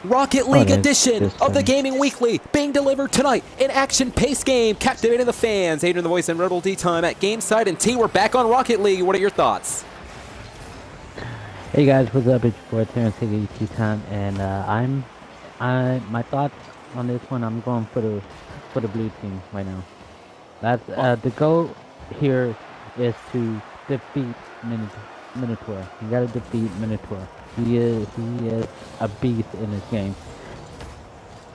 Rocket League edition of the Gaming Weekly being delivered tonight. An action-paced game captivating the fans. Adrian the Voice and Rebel D time at Gameside. And T, we're back on Rocket League. What are your thoughts? Hey guys, what's up? It's your boy Terrence T time, and my thoughts on this one. I'm going for the blue team right now. That's the goal here is to defeat Minotaur. You gotta defeat Minotaur. He is a beast in this game.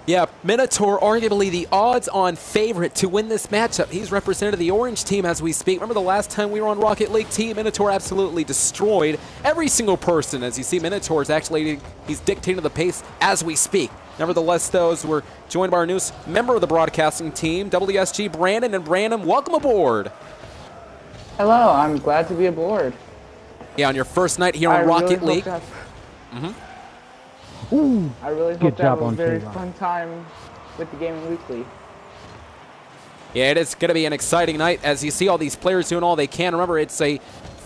Yeah, Minotaur, arguably the odds-on favorite to win this matchup. He's represented the orange team as we speak. Remember the last time we were on Rocket League Team, Minotaur absolutely destroyed every single person. As you see, Minotaur is actually, he's dictating the pace as we speak. Nevertheless, those we're joined by our newest member of the broadcasting team, WSG Brandon. And Brandon, welcome aboard. Hello, I'm glad to be aboard. Yeah, on your first night here on Rocket League. Ooh, I really hope that was a very fun time with the Gaming Weekly. Yeah, it is going to be an exciting night as you see all these players doing all they can. Remember, it's a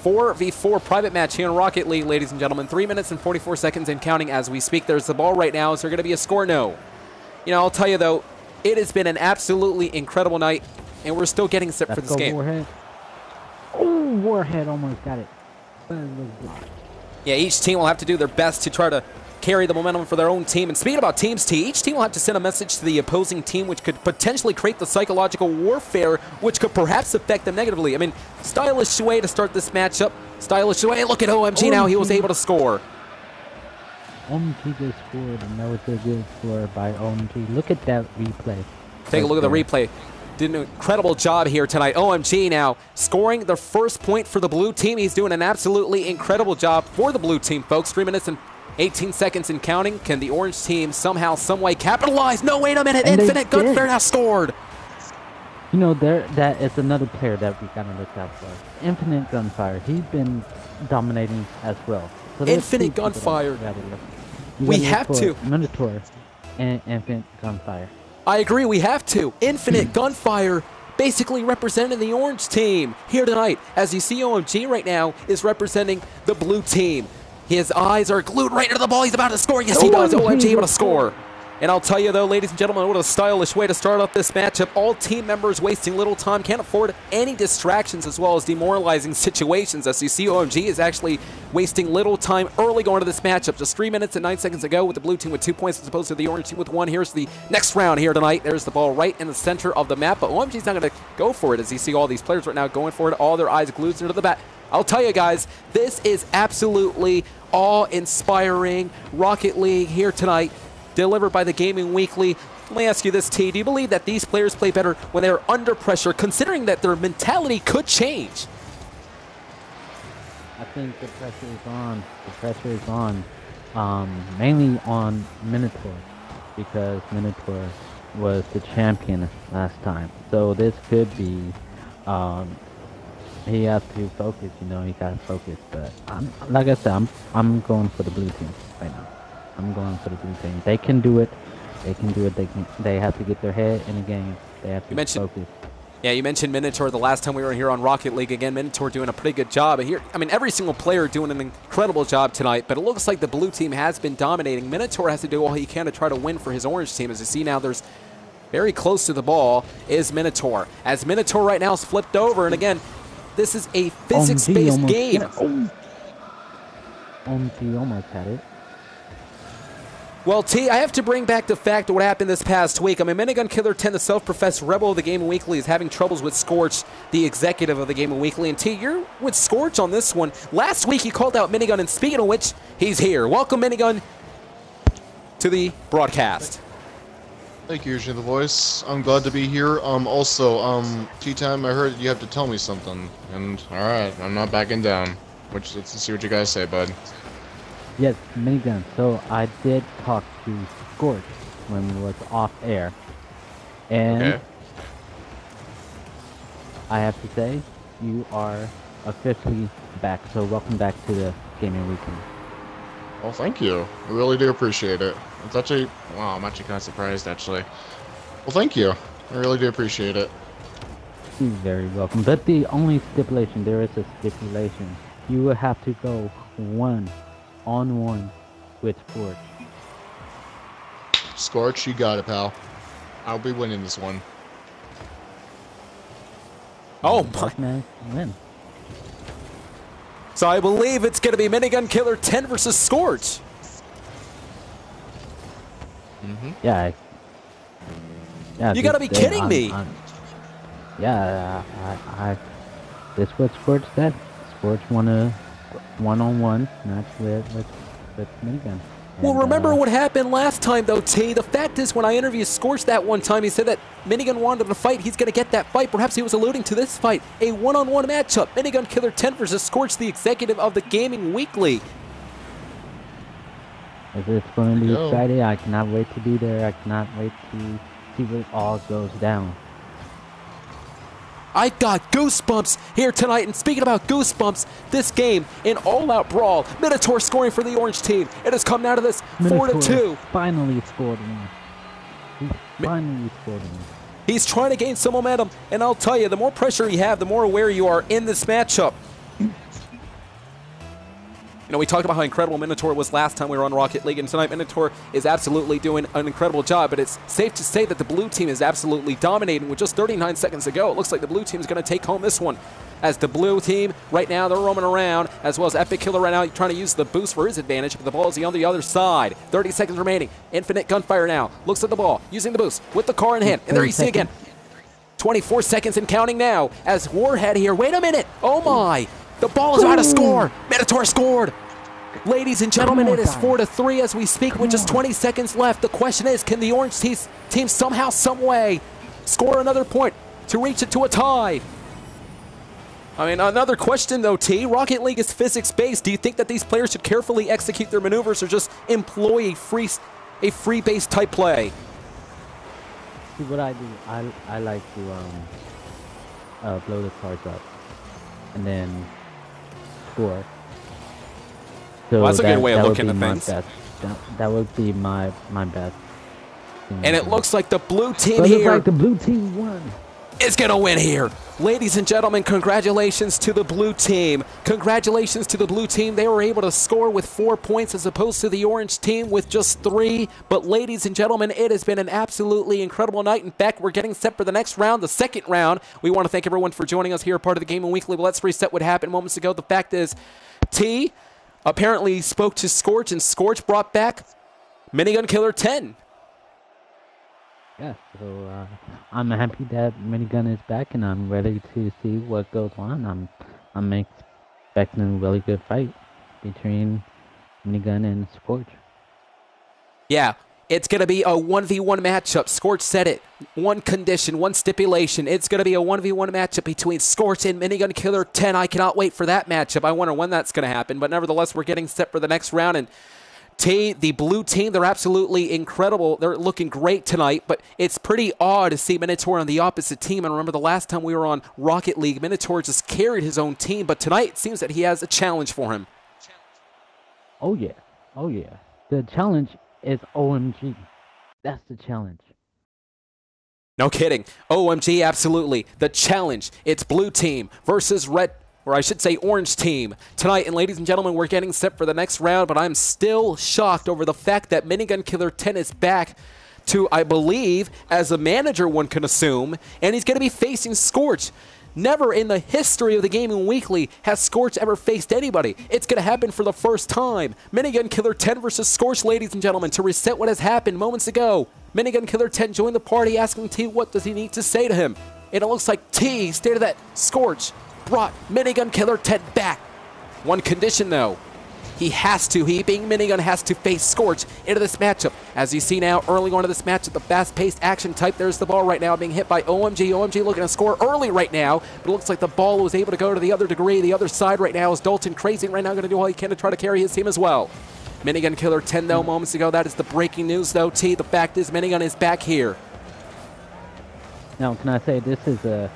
4v4 private match here in Rocket League, ladies and gentlemen. 3 minutes and 44 seconds and counting as we speak. There's the ball right now. Is there going to be a score? No. You know, I'll tell you, though, it has been an absolutely incredible night, and we're still getting set for this game. Warhead. Oh, Warhead almost got it. Yeah, each team will have to do their best to try to carry the momentum for their own team. And speaking about teams, each team will have to send a message to the opposing team, which could potentially create the psychological warfare, which could perhaps affect them negatively. I mean, stylish way to start this matchup. Stylish way. Look at OMG now. He was able to score. OMG just scored, and that was a good score by OMG. Look at that replay. Take a look at the replay. Did an incredible job here tonight. OMG now scoring the first point for the blue team. He's doing an absolutely incredible job for the blue team, folks. 3 minutes and 18 seconds and counting. Can the orange team somehow, someway capitalize? No, wait a minute. And Infinite Gunfire has scored. You know, that is another player that we gotta look out for. Infinite Gunfire. He's been dominating as well. So Infinite Gunfire. We have to. Minotaur and Infinite Gunfire. I agree, we have to. Infinite Gunfire basically representing the orange team here tonight. As you see, OMG right now is representing the blue team. His eyes are glued right into the ball. He's about to score. Yes, he does. OMG able to score. And I'll tell you, though, ladies and gentlemen, what a stylish way to start off this matchup. All team members wasting little time, can't afford any distractions as well as demoralizing situations. As you see, OMG is actually wasting little time early going to this matchup. Just 3 minutes and 9 seconds ago with the blue team with 2 points as opposed to the orange team with 1. Here's the next round here tonight. There's the ball right in the center of the map, but OMG's not going to go for it as you see all these players right now going for it. All their eyes glued into the bat. I'll tell you guys, this is absolutely awe-inspiring Rocket League here tonight, delivered by the Gaming Weekly. Let me ask you this, T. Do you believe that these players play better when they're under pressure, considering that their mentality could change? I think the pressure is on. The pressure is on, mainly on Minotaur, because Minotaur was the champion last time. So this could be, he has to focus. You know, he got to focus. But like I said, I'm going for the blue team right now. I'm going for the blue team. They can do it. They can do it. They have to get their head in the game. They have to focus. Yeah, you mentioned Minotaur the last time we were here on Rocket League. Again, Minotaur doing a pretty good job. Here, I mean, every single player doing an incredible job tonight, but it looks like the blue team has been dominating. Minotaur has to do all he can to try to win for his orange team. As you see now, there's very close to the ball is Minotaur. As Minotaur right now is flipped over, and again, this is a physics-based game. OMG almost had it. Well, T, I have to bring back the fact of what happened this past week. I mean, Minigun Killer 10, the self-professed rebel of the Gaming Weekly, is having troubles with Scorch, the executive of the Gaming Weekly. And T, you're with Scorch on this one. Last week, he called out Minigun, and speaking of which, he's here. Welcome, Minigun, to the broadcast. Thank you, Adrian the Voice. I'm glad to be here. Tea time, I heard you have to tell me something. And, alright, I'm not backing down. Let's see what you guys say, bud. Yes, Minigun. So I did talk to Scorch when we was off air, and I have to say you are officially back. So welcome back to the Gaming Weekly. Well, thank you. I really do appreciate it. It's actually, wow, I'm actually kind of surprised, actually. Well, thank you. I really do appreciate it. You're very welcome. But the only stipulation, there is a stipulation. You will have to go 1-on-1 with Scorch. Scorch, you got it, pal. I'll be winning this one. Oh my. Man, win. So I believe it's going to be Minigun Killer 10 versus Scorch. Yeah. You got to be kidding me. Yeah, this is what Scorch said. Scorch won a one-on-one match with Minigun. Well, And, remember what happened last time, though, T. The fact is, when I interviewed Scorch that one time, he said that Minigun wanted to fight. He's going to get that fight. Perhaps he was alluding to this fight. A one-on-one matchup. Minigun Killer 10 versus Scorch, the executive of the Gaming Weekly. It's going to be exciting. I cannot wait to be there. I cannot wait to see what all goes down. I got goosebumps here tonight. And speaking about goosebumps, this game, an all-out brawl. Minotaur scoring for the orange team. It has come down to this 4-2. Finally scored one. He finally scored one. He's trying to gain some momentum, and I'll tell you, the more pressure you have, the more aware you are in this matchup. You know, we talked about how incredible Minotaur was last time we were on Rocket League, and tonight Minotaur is absolutely doing an incredible job, but it's safe to say that the blue team is absolutely dominating. With just 39 seconds to go, it looks like the blue team is going to take home this one. As the blue team, right now, they're roaming around, as well as Epic Killer right now trying to use the boost for his advantage, but the ball is on the other side. 30 seconds remaining. Infinite gunfire now. Looks at the ball, using the boost, with the car in hand, and there you see again. 24 seconds and counting now, as Warhead here. Wait a minute! Oh my! The ball is about to score! Minotaur scored! Ladies and gentlemen, it is 4-3 as we speak with just 20 seconds left. The question is, can the orange team somehow, some way, score another point to reach it to a tie? I mean, another question though, T. Rocket League is physics-based. Do you think that these players should carefully execute their maneuvers or just employ a free-based type play? See what I do, I like to blow the cars up and then score. So well, that's a good way of looking at things. That would be my best. And it looks like the blue team here. Looks like the blue team won. Is going to win here. Ladies and gentlemen, congratulations to the blue team. Congratulations to the blue team. They were able to score with 4 points as opposed to the orange team with just 3. But ladies and gentlemen, it has been an absolutely incredible night. In fact, we're getting set for the next round, the second round. We want to thank everyone for joining us here, part of the Gaming Weekly. But let's reset what happened moments ago. The fact is, T apparently spoke to Scorch, and Scorch brought back Minigun Killer 10. Yeah, so I'm happy that Minigun is back, and I'm ready to see what goes on. I'm expecting a really good fight between Minigun and Scorch. Yeah, it's going to be a 1v1 matchup. Scorch said it. One condition, one stipulation. It's going to be a 1v1 matchup between Scorch and Minigun Killer 10. I cannot wait for that matchup. I wonder when that's going to happen. But nevertheless, we're getting set for the next round. And T, the blue team, they're absolutely incredible. They're looking great tonight. But it's pretty odd to see Minotaur on the opposite team. And remember the last time we were on Rocket League, Minotaur just carried his own team. But tonight, it seems that he has a challenge for him. Oh, yeah. Oh, yeah. The challenge is OMG. That's the challenge. No kidding. OMG, absolutely. The challenge. It's blue team versus red, or I should say orange team. Tonight, and ladies and gentlemen, we're getting set for the next round, but I'm still shocked over the fact that Minigun Killer 10 is back to, I believe, as a manager one can assume, and he's going to be facing Scorch. Never in the history of the Gaming Weekly has Scorch ever faced anybody. It's going to happen for the first time. Minigun Killer 10 versus Scorch, ladies and gentlemen, to reset what has happened moments ago. Minigun Killer 10 joined the party asking T what does he need to say to him. And it looks like T stated that Scorch brought Minigun Killer 10 back. One condition though. He being Minigun, has to face Scorch into this matchup. As you see now, early on in this matchup, the fast-paced action type, there's the ball right now being hit by OMG. OMG looking to score early right now, but it looks like the ball was able to go to the other degree. The other side right now is Dalton Crazy right now going to do all he can to try to carry his team as well. Minigun Killer 10 though, moments ago. That is the breaking news though, T. The fact is Minigun is back here. Now, can I say this is a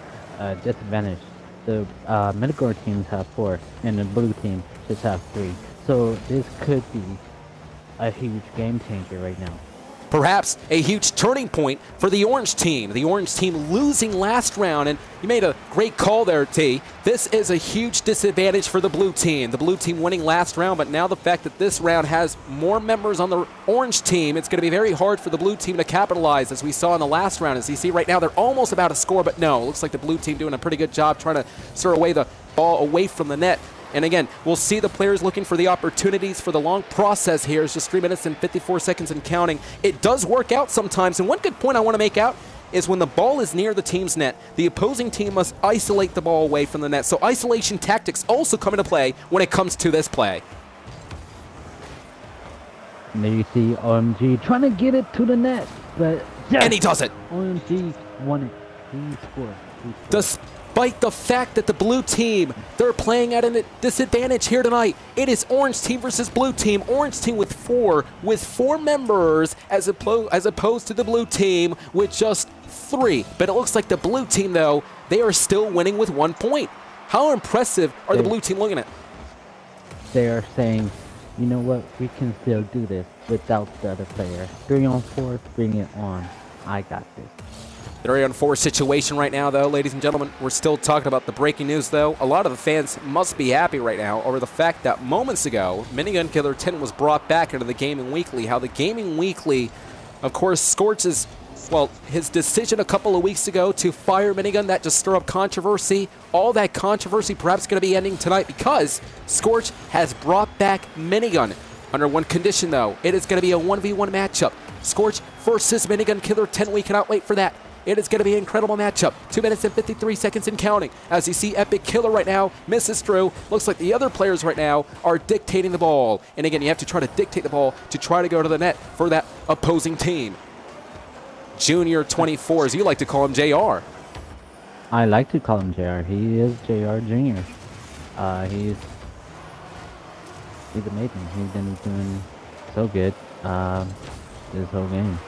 disadvantage? The Minotaur teams have 4, and the blue team just have 3. So this could be a huge game changer right now. perhaps a huge turning point for the orange team. The orange team losing last round, and you made a great call there, T. This is a huge disadvantage for the blue team. The blue team winning last round, but now the fact that this round has more members on the orange team, it's going to be very hard for the blue team to capitalize, as we saw in the last round. As you see right now, they're almost about to score, but no, it looks like the blue team doing a pretty good job trying to stir away the ball away from the net. And again, we'll see the players looking for the opportunities for the long process here. It's just 3 minutes and 54 seconds and counting. It does work out sometimes. And one good point I want to make out is when the ball is near the team's net, the opposing team must isolate the ball away from the net. So isolation tactics also come into play when it comes to this play. And there you see OMG trying to get it to the net, but yes, and he does it. OMG won it. He scored. Despite the fact that the blue team, they're playing at a disadvantage here tonight. It is orange team versus blue team. Orange team with four members as opposed to the blue team with just 3. But it looks like the blue team, though, they are still winning with 1 point. How impressive are the blue team looking at? They are saying, you know what, we can still do this without the other player. 3 on 4, bring it on. I got this. 3 on 4 situation right now, though, ladies and gentlemen. We're still talking about the breaking news, though. A lot of the fans must be happy right now over the fact that moments ago, Minigun Killer 10 was brought back into the Gaming Weekly. How the Gaming Weekly, of course, Scorch's, well, his decision a couple of weeks ago to fire Minigun, that just stirred up controversy. All that controversy perhaps going to be ending tonight because Scorch has brought back Minigun. Under one condition, though. It is going to be a 1v1 matchup. Scorch versus Minigun Killer 10. We cannot wait for that. It is going to be an incredible matchup. 2 minutes and 53 seconds and counting. As you see, Epic Killer right now misses through. Looks like the other players right now are dictating the ball. And again, you have to try to dictate the ball to try to go to the net for that opposing team. Junior 24, as you like to call him, JR. I like to call him JR. He is JR Jr. He's amazing. He's been doing so good this whole game.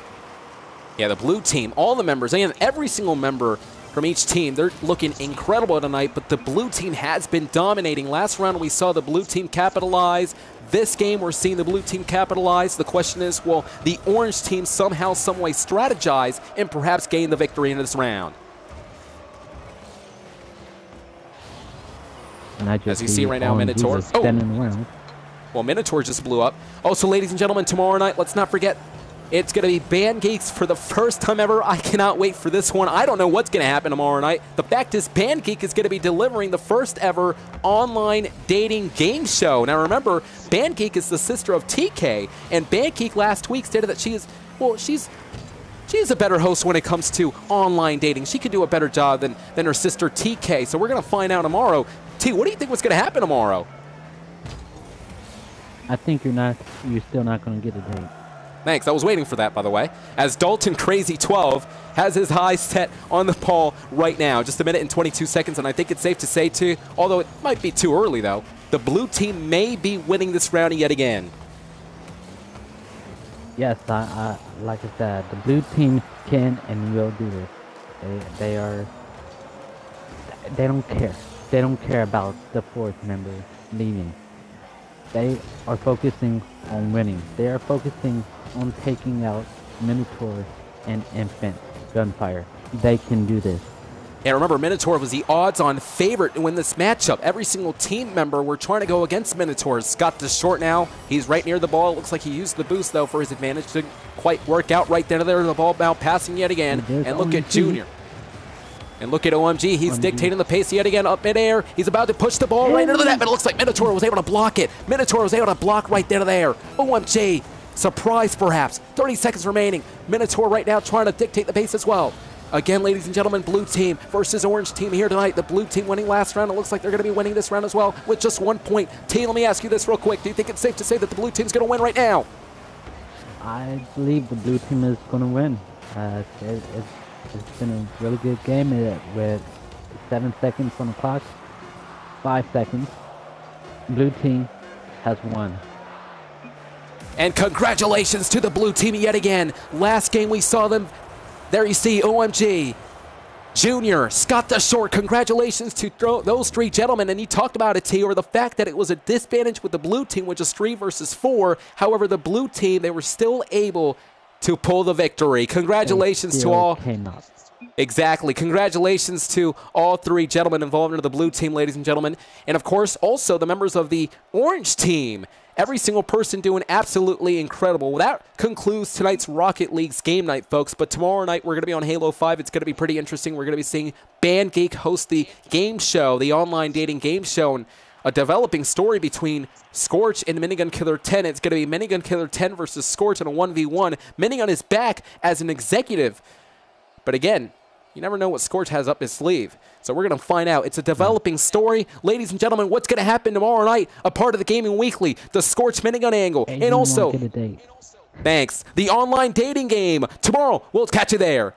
Yeah, the blue team, all the members, and every single member from each team, they're looking incredible tonight, but the blue team has been dominating. Last round, we saw the blue team capitalize. This game, we're seeing the blue team capitalize. The question is, will the orange team somehow, some way strategize and perhaps gain the victory in this round? As you see right now, Minotaur. Well, Minotaur just blew up. Also, ladies and gentlemen, tomorrow night, let's not forget, it's going to be Band Geeks for the first time ever. I cannot wait for this one. I don't know what's going to happen tomorrow night. The fact is, Band Geek is going to be delivering the first ever online dating game show. Now remember, Band Geek is the sister of TK, and Band Geek last week stated that she is, well, she's a better host when it comes to online dating. She could do a better job than her sister TK. So we're going to find out tomorrow. T, what do you think was going to happen tomorrow? I think you're still not going to get a date. Thanks. I was waiting for that, by the way. As Dalton Crazy 12 has his eyes set on the ball right now. Just 1 minute and 22 seconds, and I think it's safe to say, too, although it might be too early, though, the blue team may be winning this round yet again. Yes, like I said, the blue team can and will do this. They don't care. They don't care about the 4th member leaving. They are focusing on winning. They are focusing on taking out Minotaur and Infant Gunfire. They can do this. And remember, Minotaur was the odds-on favorite to win this matchup. Every single team member were trying to go against Minotaur. Scott the short now. He's right near the ball. It looks like he used the boost, though, for his advantage. Didn't quite work out right there. The ball now passing yet again. And look at Junior. And look at OMG. He's dictating the pace yet again up midair. He's about to push the ball right into the net, but it looks like Minotaur was able to block it. Minotaur was able to block right there. OMG. Surprise, perhaps. 30 seconds remaining. Minotaur right now trying to dictate the pace as well. Again, ladies and gentlemen, blue team versus orange team here tonight. The blue team winning last round. It looks like they're going to be winning this round as well with just 1 point. T, let me ask you this real quick. Do you think it's safe to say that the blue team's going to win right now? I believe the blue team is going to win. It's been a really good game with 7 seconds on the clock. 5 seconds. Blue team has won. And congratulations to the blue team yet again. Last game we saw them. There you see OMG, Junior, Scott the Short. Congratulations to those 3 gentlemen. And you talked about it, T, or the fact that it was a disadvantage with the blue team, which is 3 versus 4. However, the blue team, they were still able to pull the victory. Congratulations to all. Cannot. Exactly. Congratulations to all 3 gentlemen involved in the blue team, ladies and gentlemen. And, of course, also the members of the orange team. Every single person doing absolutely incredible. Well, that concludes tonight's Rocket League's game night, folks. But tomorrow night, we're going to be on Halo 5. It's going to be pretty interesting. We're going to be seeing BandGeek host the game show, the online dating game show, and a developing story between Scorch and Minigun Killer 10. It's going to be Minigun Killer 10 versus Scorch in a 1v1. Minigun is back as an executive. But again, you never know what Scorch has up his sleeve. So we're going to find out. It's a developing story. Ladies and gentlemen, what's going to happen tomorrow night? A part of the Gaming Weekly, the Scorch Minigun angle. And also, thanks, the online dating game. Tomorrow, we'll catch you there.